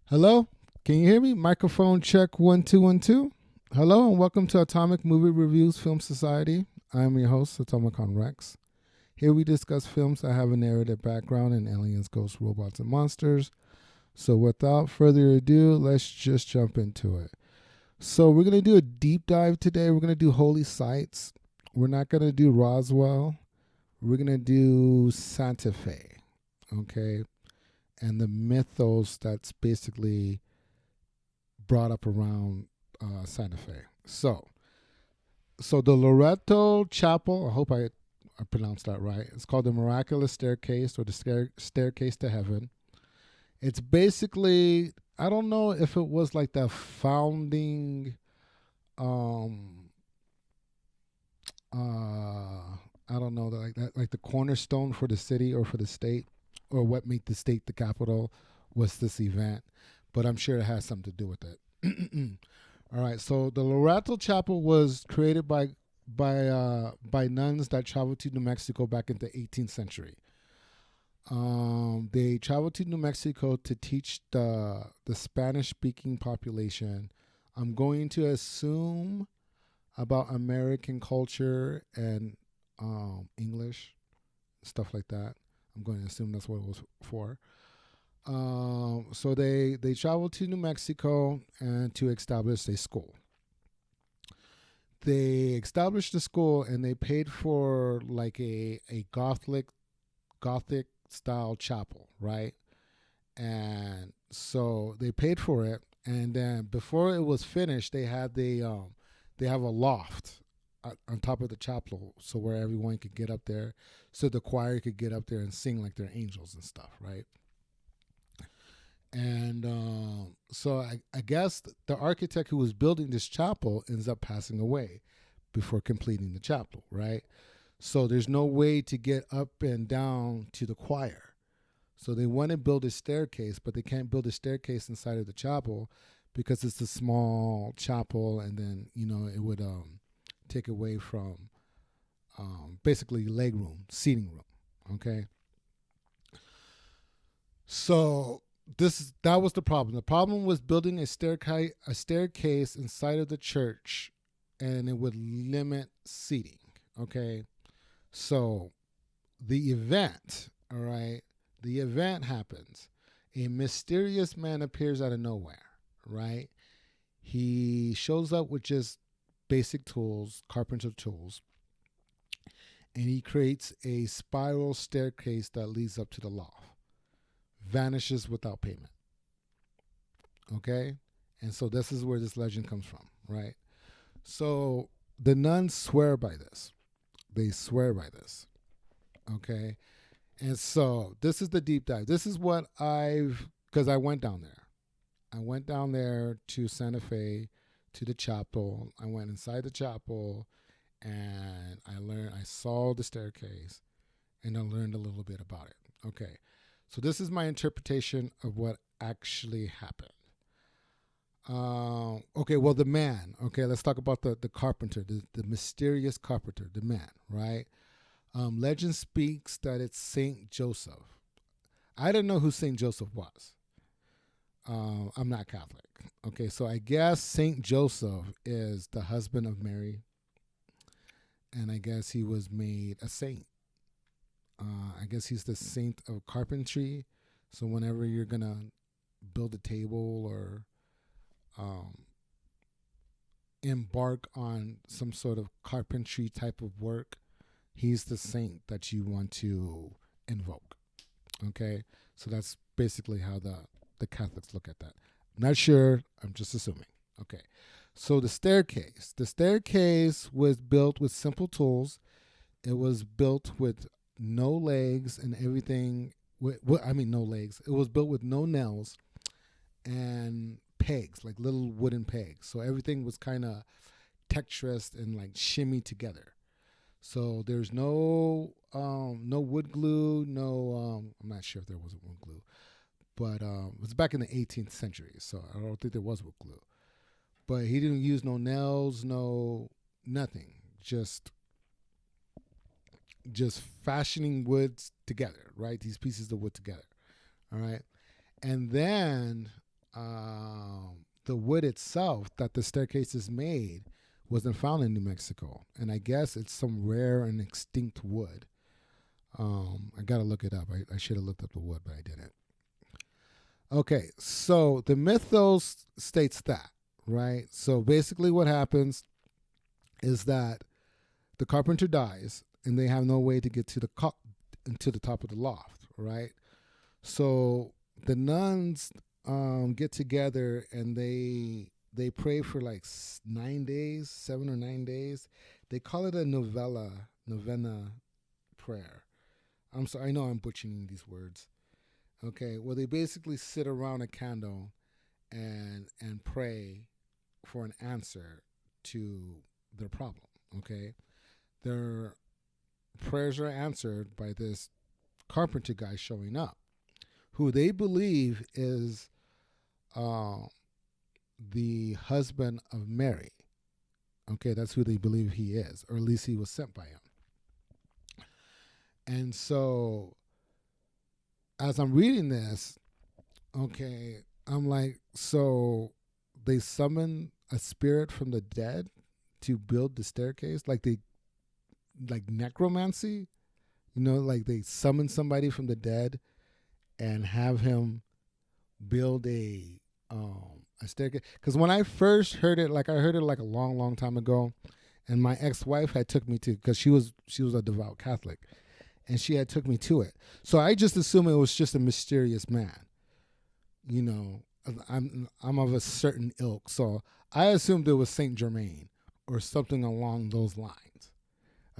Hello? Can you hear me? Microphone check 1212. Hello and welcome to Atomic Movie Reviews Film Society. I am your host, Atomicon Rex. Here we discuss films that have a narrative background in aliens, ghosts, robots, and monsters. So without further ado, let's just jump into it. So we're going to do a deep dive today. We're going to do holy sites. We're not going to do Roswell. We're going to do Santa Fe. Okay? And the mythos that's basically brought up around Santa Fe. So the Loretto Chapel, I hope I pronounced that right. It's called the Miraculous Staircase or the Staircase to Heaven. It's basically, I don't know if it was like the founding, um, I don't know, like that, like the cornerstone for the city or for the state, or what made the state the capital was this event. But I'm sure it has something to do with it. All right, so the Loretto Chapel was created by nuns that traveled to New Mexico back in the 18th century. They traveled to New Mexico to teach the Spanish speaking population. I'm going to assume about American culture and English, stuff like that. I'm going to assume that's what it was for. So they traveled to New Mexico and to establish a school. They established the school and they paid for like a Gothic style chapel, right? And so they paid for it, and then before it was finished, they have a loft on top of the chapel, so where everyone could get up there, so the choir could get up there and sing like they're angels and stuff, right? And so I guess the architect who was building this chapel ends up passing away before completing the chapel, right? So there's no way to get up and down to the choir. So they want to build a staircase, but they can't build a staircase inside of the chapel because it's a small chapel, and then it would take away from basically leg room, seating room. Okay, so that was the problem. The problem was building a staircase inside of the church, and it would limit seating. Okay, so the event, all right, the event happens. A mysterious man appears out of nowhere, right? He shows up with just basic tools, carpenter tools, and he creates a spiral staircase that leads up to the loft. Vanishes without payment. Okay? And so this is where this legend comes from, right? So the nuns swear by this. They swear by this. Okay? And so this is the deep dive. This is what because I went down there. I went down there to Santa Fe, to the chapel. I went inside the chapel and I saw the staircase and I learned a little bit about it. Okay. So this is my interpretation of what actually happened. Okay, well, the man. Okay, let's talk about the carpenter, the mysterious carpenter, the man, right? Legend speaks that it's Saint Joseph. I didn't know who Saint Joseph was. I'm not Catholic. Okay, so I guess Saint Joseph is the husband of Mary, and I guess he was made a saint. I guess he's the saint of carpentry. So whenever you're gonna build a table or um, embark on some sort of carpentry type of work, he's the saint that you want to invoke. Okay, so that's basically how the Catholics look at that. I'm not sure. I'm just assuming. Okay, so the staircase. The staircase was built with simple tools. It was built with no legs and everything. I mean, no legs. It was built with no nails and pegs, like little wooden pegs. So everything was kind of textured and like shimmy together. So there's no wood glue, no I'm not sure if there was wood glue, but it was back in the 18th century, so I don't think there was wood glue. But he didn't use no nails, no nothing, just fashioning woods together, right? These pieces of wood together, all right. And then the wood itself that the staircase is made wasn't found in New Mexico, and I guess it's some rare and extinct wood. I gotta look it up. I should have looked up the wood, but I didn't. Okay, so the mythos states that, right? So basically, what happens is that the carpenter dies, and they have no way to get to to the top of the loft, right? So the nuns get together and they pray for like 9 days, 7 or 9 days. They call it a novena prayer. I'm sorry, I know I'm butchering these words. Okay, well they basically sit around a candle and pray for an answer to their problem. Okay, their prayers are answered by this carpenter guy showing up, who they believe is uh, the husband of Mary. Okay, that's who they believe he is, or at least he was sent by him. And so, as I'm reading this, okay, I'm like, so they summon a spirit from the dead to build the staircase, like necromancy, like they summon somebody from the dead and have him build a staircase. Because when I first heard it, like I heard it like a long, long time ago, and my ex-wife had took me to, because she was a devout Catholic, and she had took me to it. So I just assumed it was just a mysterious man. I'm of a certain ilk, so I assumed it was Saint Germain or something along those lines.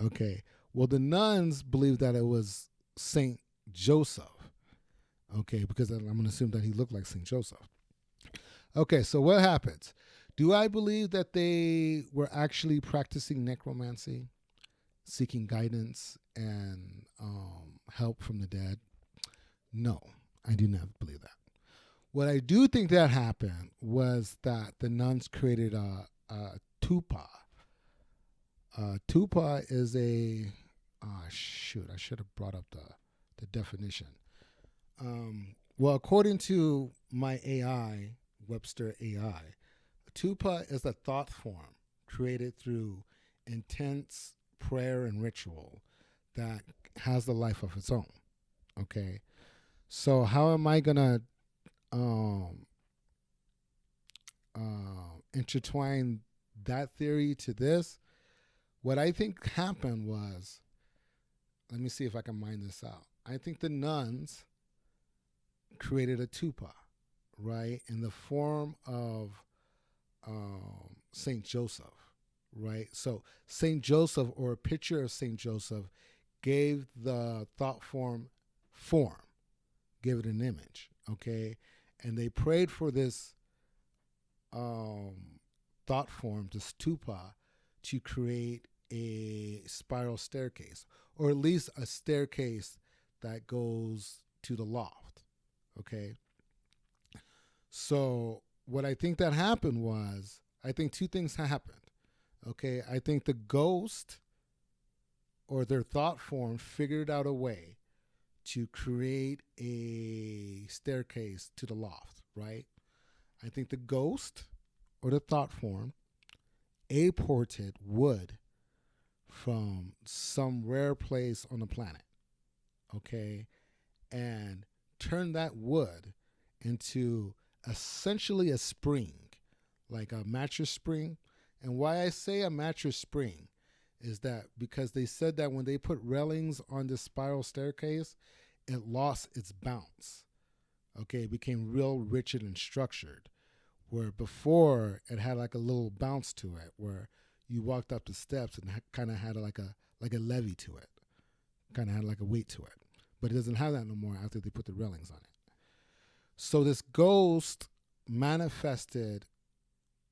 Okay. Well, the nuns believed that it was Saint Joseph. Okay, because I'm going to assume that he looked like Saint Joseph. Okay, so what happens? Do I believe that they were actually practicing necromancy, seeking guidance and help from the dead? No, I do not believe that. What I do think that happened was that the nuns created a tupa. Tupa is a I should have brought up the definition. Well, according to my AI, Webster AI, tupa is a thought form created through intense prayer and ritual that has the life of its own. Okay, so how am I gonna intertwine that theory to this? What I think happened was, let me see if I can mine this out. I think the nuns created a tupa, right, in the form of Saint Joseph, right? So Saint Joseph, or a picture of Saint Joseph, gave the thought form, gave it an image, okay? And they prayed for this thought form, this tupa, to create a spiral staircase, or at least a staircase that goes to the loft, okay? So what I think that happened was, I think two things happened, okay? I think the ghost or their thought form figured out a way to create a staircase to the loft, right? I think the ghost or the thought form apported wood from some rare place on the planet, okay, and turned that wood into essentially a spring, like a mattress spring. And why I say a mattress spring is that because they said that when they put railings on this spiral staircase, it lost its bounce. Okay, it became real rigid and structured, where before it had like a little bounce to it, where you walked up the steps and kind of had like a levee to it, kind of had like a weight to it. But it doesn't have that no more after they put the railings on it. So this ghost manifested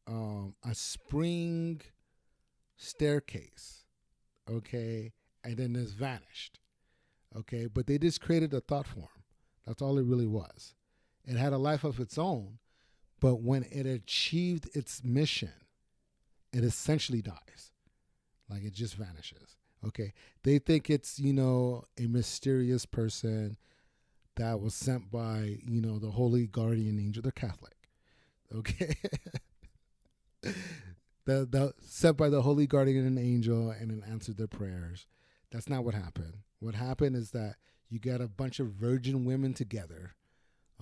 a spring staircase, okay, and then it's vanished, okay. But they just created a thought form. That's all it really was. It had a life of its own, but when it achieved its mission, it essentially dies. Like it just vanishes. Okay. They think it's, a mysterious person that was sent by, the holy guardian angel. They're Catholic. Okay. The sent by the holy guardian angel and then answered their prayers. That's not what happened. What happened is that you got a bunch of virgin women together,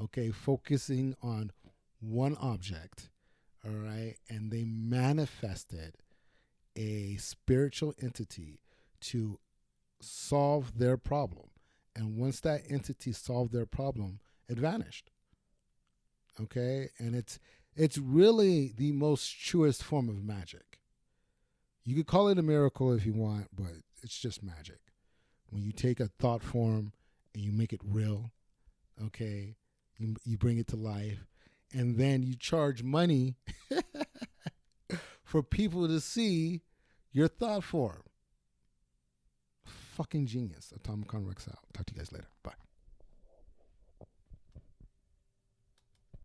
okay, focusing on one object, all right, and they manifested a spiritual entity to solve their problem. And once that entity solved their problem, it vanished. Okay, and it's really the most truest form of magic. You could call it a miracle if you want, but it's just magic. When you take a thought form and you make it real, okay, you bring it to life, and then you charge money for people to see your thought form. Fucking genius. Atomic Convex out. Talk to you guys later. Bye.